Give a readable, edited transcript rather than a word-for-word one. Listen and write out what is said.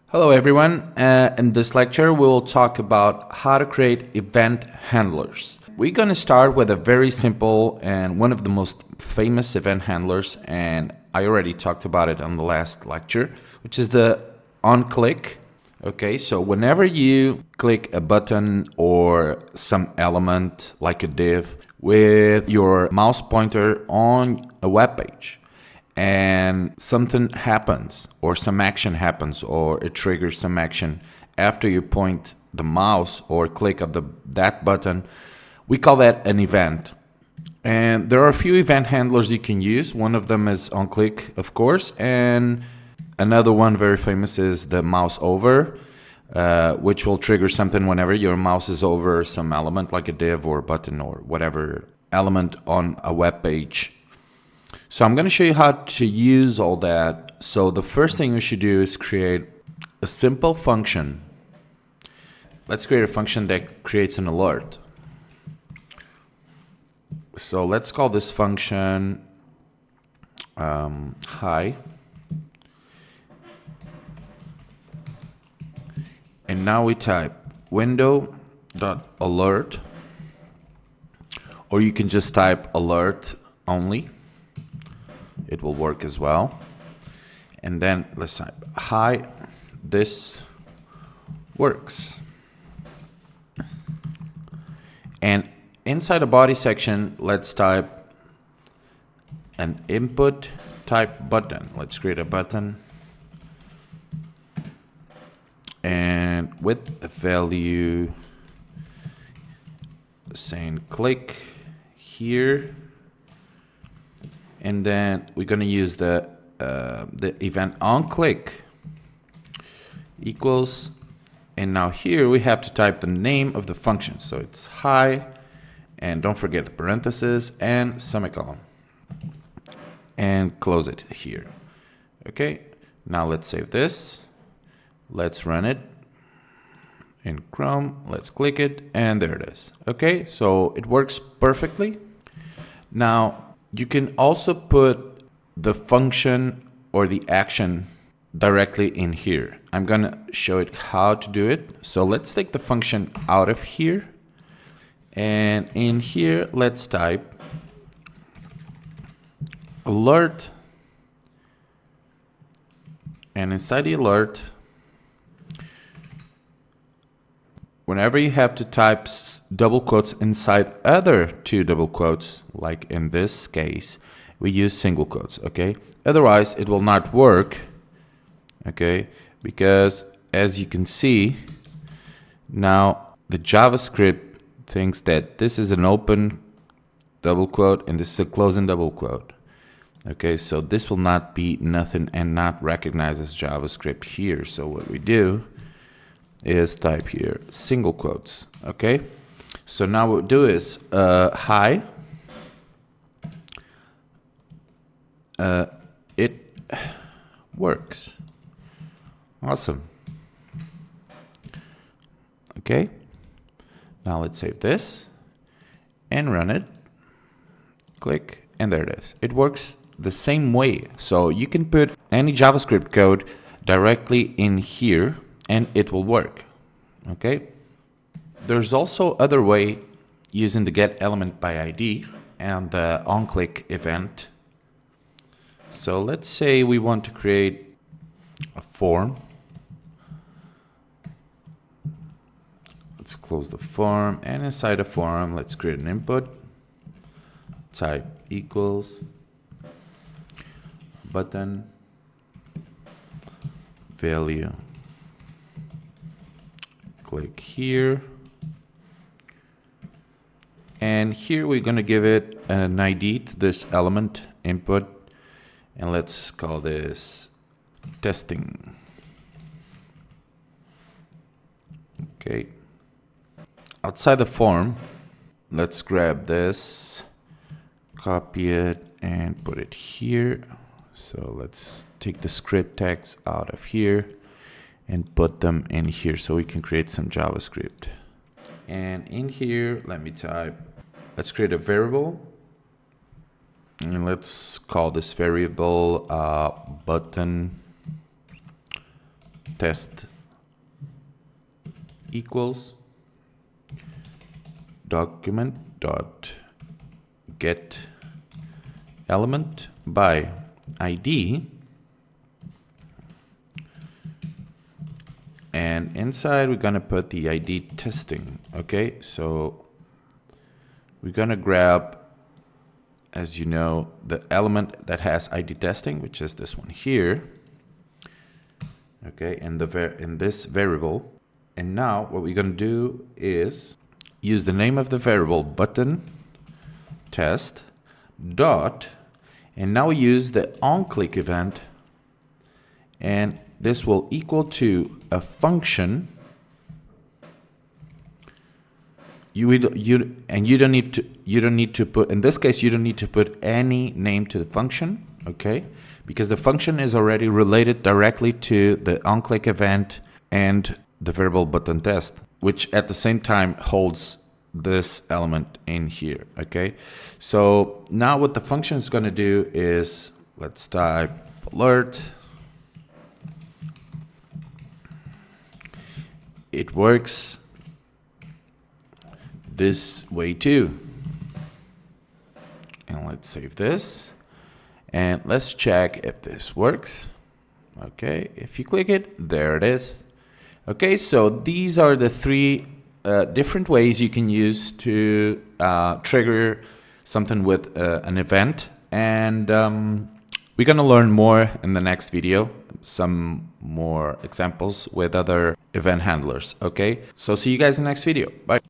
Hello everyone, in this lecture we'll talk about how to create event handlers. We're going to start with a very simple and one of the most famous event handlers, and I already talked about it on the last lecture, which is the onClick. Okay, so whenever you click a button or some element like a div with your mouse pointer on a web page, and something happens or some action happens or it triggers some action after you point the mouse or click on that button, we call that an event. And there are a few event handlers you can use. One of them is onClick, of course, and another one very famous is the mouseover, which will trigger something whenever your mouse is over some element like a div or a button or whatever element on a web page. So I'm going to show you how to use all that. So the first thing we should do is create a simple function. Let's create a function that creates an alert. So let's call this function hi. And now we type window.alert, or you can just type alert only. It will work as well. And then let's type hi, this works. And inside the body section, let's type an input type button. Let's create a button. And with a value saying click here. And then we're going to use the event onClick equals, and now here we have to type the name of the function. So it's hi, and don't forget the parentheses and semicolon, and close it here. Okay, now let's save this. Let's run it in Chrome. Let's click it, and there it is. Okay, so it works perfectly. Now you can also put the function or the action directly in here. I'm going to show it how to do it. So let's take the function out of here. And in here, let's type alert. And inside the alert, whenever you have to type double quotes inside other two double quotes, like in this case, we use single quotes, okay? Otherwise, it will not work, okay? Because as you can see, now the JavaScript thinks that this is an open double quote and this is a closing double quote. Okay, so this will not be nothing and not recognize as JavaScript here. So what we do is type here single quotes. Okay, so now what we'll do is hi, it works. Awesome. Okay, now let's save this and run it. Click, and there it is. It works the same way. So you can put any JavaScript code directly in here and it will work. Okay, there's also other way using the getElementById and the onClick event. So let's say we want to create a form. Let's close the form, and inside the form, let's create an input. Type equals button value. Click here. And here we're going to give it an ID to this element input. And let's call this testing. Okay. Outside the form, let's grab this, copy it, and put it here. So let's take the script tags out of here and put them in here so we can create some JavaScript. And in here, let's create a variable. And let's call this variable button test equals document dot get element by ID, and inside we're gonna put the ID testing. Okay, so we're gonna grab, as you know, the element that has ID testing, which is this one here. Okay, in this variable. And now what we're gonna do is use the name of the variable button test dot, and now we use the onClick event, and this will equal to a function. You don't need to put, in this case, you don't need to put any name to the function, okay? Because the function is already related directly to the onClick event and the variable button test, which at the same time holds this element in here, okay? So now what the function is going to do is, let's type alert. It works this way too. And let's save this. And let's check if this works. Okay, if you click it, there it is. Okay, so these are the three different ways you can use to trigger something with an event. And we're gonna learn more in the next video, some more examples with other event handlers. Okay, so see you guys in the next video. Bye.